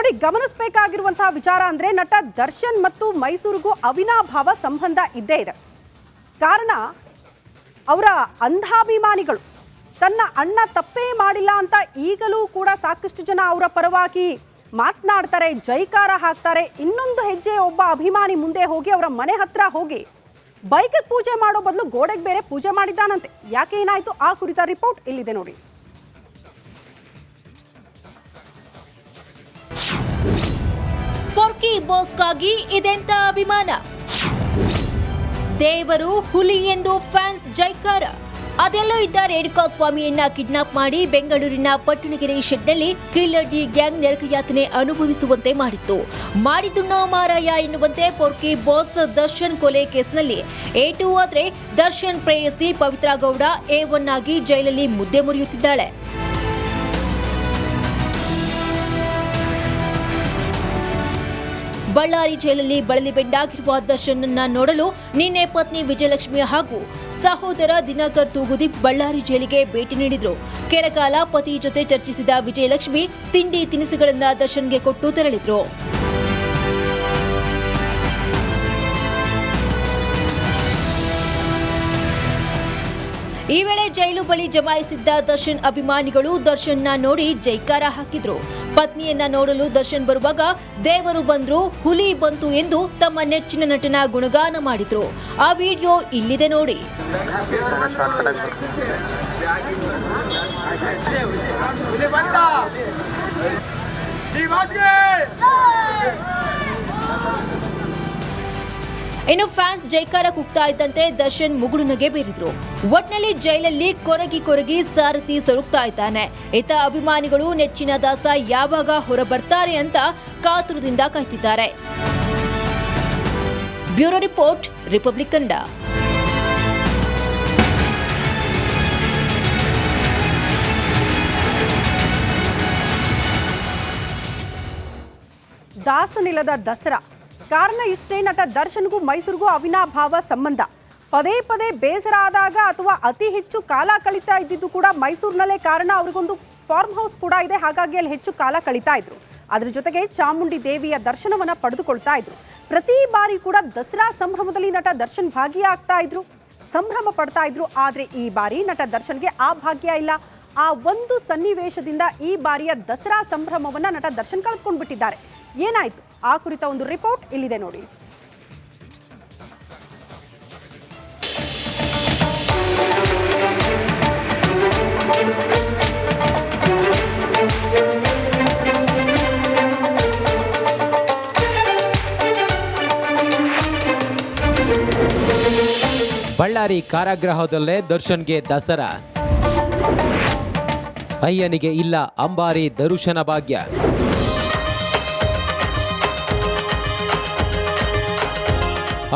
ನೋಡಿ, ಗಮನಿಸಬೇಕಾಗಿರುವಂತಹ ವಿಚಾರ ಅಂದ್ರೆ ನಟ ದರ್ಶನ್ ಮತ್ತು ಮೈಸೂರಿಗೂ ಅವಿನಾಭಾವ ಸಂಬಂಧ ಇದ್ದೇ ಇದೆ. ಕಾರಣ ಅವರ ಅಂಧಾಭಿಮಾನಿಗಳು ತನ್ನ ಅಣ್ಣ ತಪ್ಪೇ ಮಾಡಿಲ್ಲ ಅಂತ ಈಗಲೂ ಕೂಡ ಸಾಕಷ್ಟು ಜನ ಅವರ ಪರವಾಗಿ ಮಾತನಾಡ್ತಾರೆ, ಜೈಕಾರ ಹಾಕ್ತಾರೆ. ಇನ್ನೊಂದು ಹೆಜ್ಜೆ ಒಬ್ಬ ಅಭಿಮಾನಿ ಮುಂದೆ ಹೋಗಿ ಅವರ ಮನೆ ಹತ್ರ ಹೋಗಿ ಬೈಕ್ ಪೂಜೆ ಮಾಡೋ ಬದಲು ಗೋಡೆಗೆ ಬೇರೆ ಪೂಜೆ ಮಾಡಿದ್ದಾನಂತೆ. ಯಾಕೆ ಏನಾಯ್ತು ಆ ಕುರಿತ ರಿಪೋರ್ಟ್ ಇಲ್ಲಿದೆ ನೋಡಿ. ಪೊರ್ಕಿ ಬಾಸ್ಗಾಗಿ ಇದೆಂತ ಅಭಿಮಾನ. ದೇವರು ಹುಲಿ ಎಂದು ಫ್ಯಾನ್ಸ್ ಜೈಕಾರ. ಅದೆಲ್ಲೋ ಇದ್ದ ರೇಣುಕಾ ಸ್ವಾಮಿಯನ್ನ ಕಿಡ್ನಾಪ್ ಮಾಡಿ ಬೆಂಗಳೂರಿನ ಪಟ್ಟಣಗೆರೆ ಶೆಡ್ನಲ್ಲಿ ಕಿಲ್ಲರ್ ಡಿ ಗ್ಯಾಂಗ್ ನರಕಯಾತನೆ ಅನುಭವಿಸುವಂತೆ ಮಾಡಿತ್ತು. ಮಾಡಿದ್ದು ಮಾರಾಯ ಎನ್ನುವಂತೆ ಪೊರ್ಕಿ ಬಾಸ್ ದರ್ಶನ್ ಕೊಲೆ ಕೇಸ್ನಲ್ಲಿ A2 ಆದ್ರೆ ದರ್ಶನ್ ಪ್ರೇಯಸಿ ಪವಿತ್ರ ಗೌಡ A1 ಆಗಿ ಜೈಲಲ್ಲಿ ಮುದ್ದೆ ಮುರಿಯುತ್ತಿದ್ದಾಳೆ. ಬಳ್ಳಾರಿ ಜೈಲಲ್ಲಿ ಬಳಲಿ ಬೆಂಡಾಗಿರುವ ದರ್ಶನ್ನನ್ನ ನೋಡಲು ನಿನ್ನೆ ಪತ್ನಿ ವಿಜಯಲಕ್ಷ್ಮಿ ಹಾಗೂ ಸಹೋದರ ದಿನಕರ್ ತೂಗುದೀಪ್ ಬಳ್ಳಾರಿ ಜೈಲಿಗೆ ಭೇಟಿ ನೀಡಿದ್ರು. ಕೆಲಕಾಲ ಪತಿ ಜೊತೆ ಚರ್ಚಿಸಿದ ವಿಜಯಲಕ್ಷ್ಮಿ ತಿಂಡಿ ತಿನಿಸುಗಳನ್ನ ದರ್ಶನ್ಗೆ ಕೊಟ್ಟು ತೆರಳಿದ್ರು. ಈ ವೇಳೆ ಜೈಲು ಬಳಿ ಜಮಾಯಿಸಿದ್ದ ದರ್ಶನ್ ಅಭಿಮಾನಿಗಳು ದರ್ಶನ್ನ ನೋಡಿ ಜೈಕಾರ ಹಾಕಿದ್ರು. ಪತ್ನಿಯನ್ನ ನೋಡಲು ದರ್ಶನ್ ಬರುವಾಗ ದೇವರು ಬಂದ್ರು, ಹುಲಿ ಬಂತು ಎಂದು ತಮ್ಮ ನೆಚ್ಚಿನ ನಟನ ಗುಣಗಾನ ಮಾಡಿದ್ರು. ಆ ವಿಡಿಯೋ ಇಲ್ಲಿದೆ ನೋಡಿ. ಇನ್ನು ಫ್ಯಾನ್ಸ್ ಜೈಕಾರ ಕೂಗ್ತಾ ಇದ್ದಂತೆ ದರ್ಶನ್ ಮುಗುಳುನಗೆ ಬೀರಿದ್ರು. ಒಟ್ನಲ್ಲಿ ಜೈಲಲ್ಲಿ ಕೊರಗಿ ಸಾರಥಿ ಸೊರಗ್ತಾ ಇದ್ದಾನೆ. ಇತ ಅಭಿಮಾನಿಗಳು ನೆಚ್ಚಿನ ದಾಸ ಯಾವಾಗ ಹೊರ ಬರ್ತಾರೆ ಅಂತ ಕಾತುರದಿಂದ ಕಾಯ್ತಿದ್ದಾರೆ. Bureau report, republic Kannada. ದಾಸನಿಲ್ಲದ ದಸರಾ ಕಾರಣ ಇಷ್ಟೇ. ನಟ ದರ್ಶನ್ಗೂ ಮೈಸೂರಿಗೂ ಅವಿನಾಭಾವ ಸಂಬಂಧ. ಪದೇ ಪದೇ ಬೇಸರ ಆದಾಗ ಅಥವಾ ಅತಿ ಹೆಚ್ಚು ಕಾಲ ಕಳೀತಾ ಇದ್ದಿದ್ದು ಕೂಡ ಮೈಸೂರಿನಲ್ಲೇ ಕಾರಣ. ಅವ್ರಿಗೊಂದು ಫಾರ್ಮ್ ಹೌಸ್ ಕೂಡ ಇದೆ, ಹಾಗಾಗಿ ಅಲ್ಲಿ ಹೆಚ್ಚು ಕಾಲ ಕಳೀತಾ ಇದ್ರು. ಅದ್ರ ಜೊತೆಗೆ ಚಾಮುಂಡಿ ದೇವಿಯ ದರ್ಶನವನ್ನ ಪಡೆದುಕೊಳ್ತಾ ಇದ್ರು. ಪ್ರತಿ ಬಾರಿ ಕೂಡ ದಸರಾ ಸಂಭ್ರಮದಲ್ಲಿ ನಟ ದರ್ಶನ್ ಭಾಗಿಯಾಗ್ತಾ ಇದ್ರು, ಸಂಭ್ರಮ ಪಡ್ತಾ ಇದ್ರು. ಆದ್ರೆ ಈ ಬಾರಿ ನಟ ದರ್ಶನ್ಗೆ ಆ ಭಾಗ್ಯ ಇಲ್ಲ. ಆ ಒಂದು ಸನ್ನಿವೇಶದಿಂದ ಈ ಬಾರಿಯ ದಸರಾ ಸಂಭ್ರಮವನ್ನ ನಟ ದರ್ಶನ್ ಕಳೆದುಕೊಂಡು ಬಿಟ್ಟಿದ್ದಾರೆ. ಏನಾಯ್ತು ಆ ಕುರಿತ ಒಂದು ರಿಪೋರ್ಟ್ ಇಲ್ಲಿದೆ ನೋಡಿ. ಬಳ್ಳಾರಿ ಕಾರಾಗೃಹದಲ್ಲೇ ದರ್ಶನ್ಗೆ ದಸರಾ. ಅಯ್ಯನಿಗೆ ಇಲ್ಲ ಅಂಬಾರಿ ದರುಶನ ಭಾಗ್ಯ.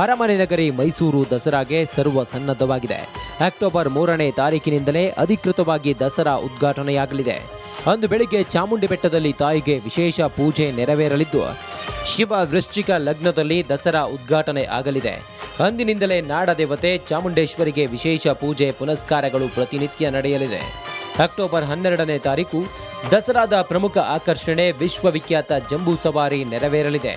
ಅರಮನೆ ನಗರಿ ಮೈಸೂರು ದಸರಾಗೆ ಸರ್ವ ಸನ್ನದ್ಧವಾಗಿದೆ. ಅಕ್ಟೋಬರ್ 3ನೇ ತಾರೀಕಿನಿಂದಲೇ ಅಧಿಕೃತವಾಗಿ ದಸರಾ ಉದ್ಘಾಟನೆಯಾಗಲಿದೆ. ಅಂದು ಬೆಳಿಗ್ಗೆ ಚಾಮುಂಡಿ ಬೆಟ್ಟದಲ್ಲಿ ತಾಯಿಗೆ ವಿಶೇಷ ಪೂಜೆ ನೆರವೇರಲಿದ್ದು, ಶಿವ ವೃಶ್ಚಿಕ ಲಗ್ನದಲ್ಲಿ ದಸರಾ ಉದ್ಘಾಟನೆ ಆಗಲಿದೆ. ಅಂದಿನಿಂದಲೇ ನಾಡದೇವತೆ ಚಾಮುಂಡೇಶ್ವರಿಗೆ ವಿಶೇಷ ಪೂಜೆ ಪುನಸ್ಕಾರಗಳು ಪ್ರತಿನಿತ್ಯ ನಡೆಯಲಿದೆ. ಅಕ್ಟೋಬರ್ 12ನೇ ತಾರೀಕು ದಸರಾದ ಪ್ರಮುಖ ಆಕರ್ಷಣೆ ವಿಶ್ವವಿಖ್ಯಾತ ಜಂಬೂ ಸವಾರಿ ನೆರವೇರಲಿದೆ.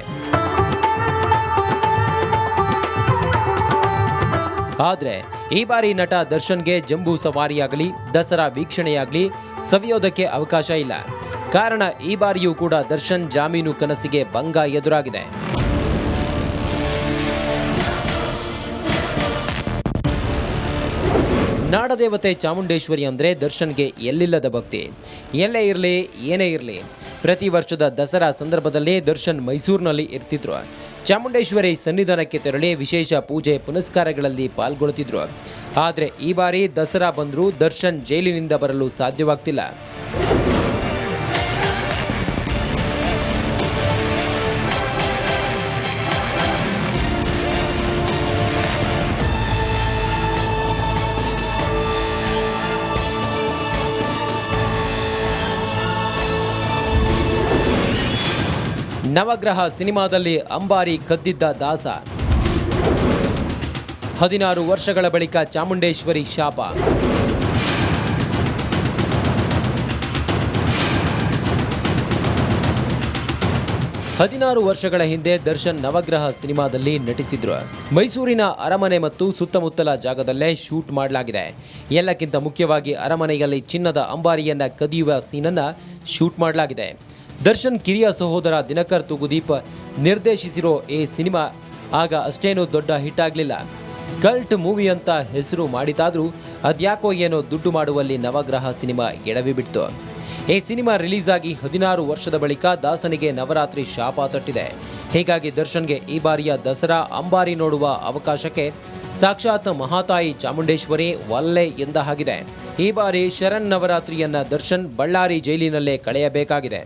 ಆದರೆ ಈ ಬಾರಿ ನಟ ದರ್ಶನ್ಗೆ ಜಂಬೂ ಸವಾರಿಯಾಗಲಿ ದಸರಾ ವೀಕ್ಷಣೆಯಾಗಲಿ ಸವಿಯೋದಕ್ಕೆ ಅವಕಾಶ ಇಲ್ಲ. ಕಾರಣ ಈ ಬಾರಿಯೂ ಕೂಡ ದರ್ಶನ್ ಜಾಮೀನು ಕನಸಿಗೆ ಭಂಗ ಎದುರಾಗಿದೆ. ನಾಡದೇವತೆ ಚಾಮುಂಡೇಶ್ವರಿ ಅಂದರೆ ದರ್ಶನ್ಗೆ ಎಲ್ಲಿಲ್ಲದ ಭಕ್ತಿ. ಎಲ್ಲೇ ಇರಲಿ ಏನೇ ಇರಲಿ ಪ್ರತಿ ವರ್ಷದ ದಸರಾ ಸಂದರ್ಭದಲ್ಲಿ ದರ್ಶನ್ ಮೈಸೂರಿನಲ್ಲಿ ಇರ್ತಿದ್ರು. ಚಾಮುಂಡೇಶ್ವರಿ ಸನ್ನಿಧಾನಕ್ಕೆ ತೆರಳಿ ವಿಶೇಷ ಪೂಜೆ ಪುನಸ್ಕಾರಗಳಲ್ಲಿ ಪಾಲ್ಗೊಳ್ಳುತ್ತಿದ್ರು. ಆದರೆ ಈ ಬಾರಿ ದಸರಾ ಬಂದರೂ ದರ್ಶನ್ ಜೈಲಿನಿಂದ ಬರಲು ಸಾಧ್ಯವಾಗ್ತಿಲ್ಲ. ನವಗ್ರಹ ಸಿನಿಮಾದಲ್ಲಿ ಅಂಬಾರಿ ಕದ್ದಿದ್ದ ದಾಸ. 16 ವರ್ಷಗಳ ಬಳಿಕ ಚಾಮುಂಡೇಶ್ವರಿ ಶಾಪ. 16 ವರ್ಷಗಳ ಹಿಂದೆ ದರ್ಶನ್ ನವಗ್ರಹ ಸಿನಿಮಾದಲ್ಲಿ ನಟಿಸಿದ್ರು. ಮೈಸೂರಿನ ಅರಮನೆ ಮತ್ತು ಸುತ್ತಮುತ್ತಲ ಜಾಗದಲ್ಲೇ ಶೂಟ್ ಮಾಡಲಾಗಿದೆ. ಎಲ್ಲಕ್ಕಿಂತ ಮುಖ್ಯವಾಗಿ ಅರಮನೆಯಲ್ಲಿ ಚಿನ್ನದ ಅಂಬಾರಿಯನ್ನ ಕದಿಯುವ ಸೀನನ್ನ ಶೂಟ್ ಮಾಡಲಾಗಿದೆ. ದರ್ಶನ್ ಕಿರಿಯ ಸಹೋದರ ದಿನಕರ್ ತೂಗುದೀಪ್ ನಿರ್ದೇಶಿಸಿರೋ ಈ ಸಿನಿಮಾ ಆಗ ಅಷ್ಟೇನು ದೊಡ್ಡ ಹಿಟ್ ಆಗಲಿಲ್ಲ. ಕಲ್ಟ್ ಮೂವಿ ಅಂತ ಹೆಸರು ಮಾಡಿತಾದ್ರೂ ಅದ್ಯಾಕೋ ಏನೋ ದುಡ್ಡು ಮಾಡುವಲ್ಲಿ ನವಗ್ರಹ ಸಿನಿಮಾ ಎಡವಿ ಬಿಡ್ತು. ಈ ಸಿನಿಮಾ ರಿಲೀಸ್ ಆಗಿ 16 ವರ್ಷದ ಬಳಿಕ ದಾಸನಿಗೆ ನವರಾತ್ರಿ ಶಾಪ ತಟ್ಟಿದೆ. ಹೀಗಾಗಿ ದರ್ಶನ್ಗೆ ಈ ಬಾರಿಯ ದಸರಾ ಅಂಬಾರಿ ನೋಡುವ ಅವಕಾಶಕ್ಕೆ ಸಾಕ್ಷಾತ್ ಮಹಾತಾಯಿ ಚಾಮುಂಡೇಶ್ವರಿ ಒಲ್ಲೆ ಎಂದ ಹಾಗಿದೆ. ಈ ಬಾರಿ ಶರಣ್ ನವರಾತ್ರಿಯನ್ನ ದರ್ಶನ್ ಬಳ್ಳಾರಿ ಜೈಲಿನಲ್ಲೇ ಕಳೆಯಬೇಕಾಗಿದೆ.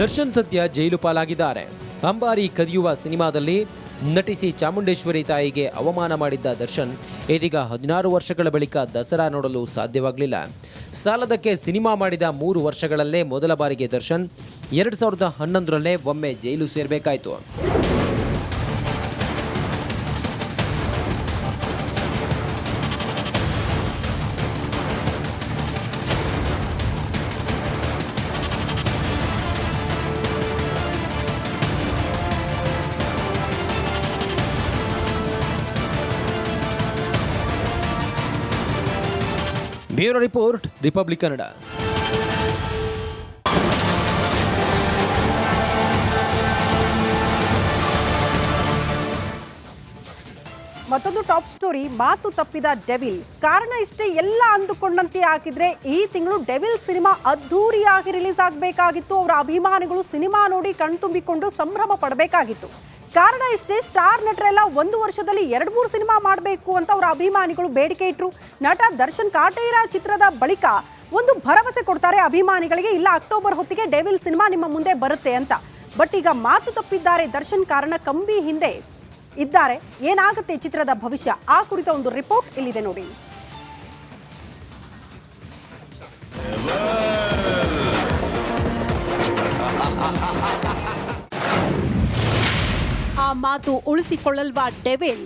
ದರ್ಶನ್ ಸದ್ಯ ಜೈಲು ಪಾಲಾಗಿದ್ದಾರೆ. ಅಂಬಾರಿ ಕದಿಯುವ ಸಿನಿಮಾದಲ್ಲಿ ನಟಿಸಿ ಚಾಮುಂಡೇಶ್ವರಿ ತಾಯಿಗೆ ಅವಮಾನ ಮಾಡಿದ್ದ ದರ್ಶನ್ ಇದೀಗ 16 ವರ್ಷಗಳ ಬಳಿಕ ದಸರಾ ನೋಡಲು ಸಾಧ್ಯವಾಗಲಿಲ್ಲ. ಸಾಲದಕ್ಕೆ ಸಿನಿಮಾ ಮಾಡಿದ 3 ವರ್ಷಗಳಲ್ಲೇ ಮೊದಲ ಬಾರಿಗೆ ದರ್ಶನ್ 2011ರಲ್ಲೇ ಒಮ್ಮೆ ಜೈಲು ಸೇರಬೇಕಾಯಿತು. Bureau report, republic Kannada. ಮತ್ತೊಂದು ಟಾಪ್ ಸ್ಟೋರಿ, ಮಾತು ತಪ್ಪಿದ ಡೆವಿಲ್. ಕಾರಣ ಇಷ್ಟೇ ಎಲ್ಲ ಅಂದುಕೊಂಡಂತೆ ಹಾಕಿದ್ರೆ ಈ ತಿಂಗಳು ಡೆವಿಲ್ ಸಿನಿಮಾ ಅದ್ಧೂರಿಯಾಗಿ ರಿಲೀಸ್ ಆಗಬೇಕಾಗಿತ್ತು. ಅವರ ಅಭಿಮಾನಿಗಳು ಸಿನಿಮಾ ನೋಡಿ ಕಣ್ತುಂಬಿಕೊಂಡು ಸಂಭ್ರಮ ಪಡಬೇಕಾಗಿತ್ತು. ಕಾರಣ ಇಷ್ಟೇ, ಸ್ಟಾರ್ ನಟರೆಲ್ಲ 1 ವರ್ಷದಲ್ಲಿ 2-3 ಸಿನಿಮಾ ಮಾಡಬೇಕು ಅಂತ ಅವರ ಅಭಿಮಾನಿಗಳು ಬೇಡಿಕೆ ಇಟ್ಟರು. ನಟ ದರ್ಶನ್ ಕಾಟೇರ ಚಿತ್ರದ ಬಳಿಕ ಒಂದು ಭರವಸೆ ಕೊಡ್ತಾರೆ ಅಭಿಮಾನಿಗಳಿಗೆ, ಇಲ್ಲ ಅಕ್ಟೋಬರ್ ಹೊತ್ತಿಗೆ ಡೆವಿಲ್ ಸಿನಿಮಾ ನಿಮ್ಮ ಮುಂದೆ ಬರುತ್ತೆ ಅಂತ. ಬಟ್ ಈಗ ಮಾತು ತಪ್ಪಿದ್ದಾರೆ ದರ್ಶನ್. ಕಾರಣ ಕಂಬಿ ಹಿಂದೆ ಇದ್ದಾರೆ. ಏನಾಗುತ್ತೆ ಚಿತ್ರದ ಭವಿಷ್ಯ, ಆ ಕುರಿತ ಒಂದು ರಿಪೋರ್ಟ್ ಇಲ್ಲಿದೆ ನೋಡಿ. ಆ ಮಾತು ಉಳಿಸಿಕೊಳ್ಳಲ್ವಾ ಡೆವಿಲ್?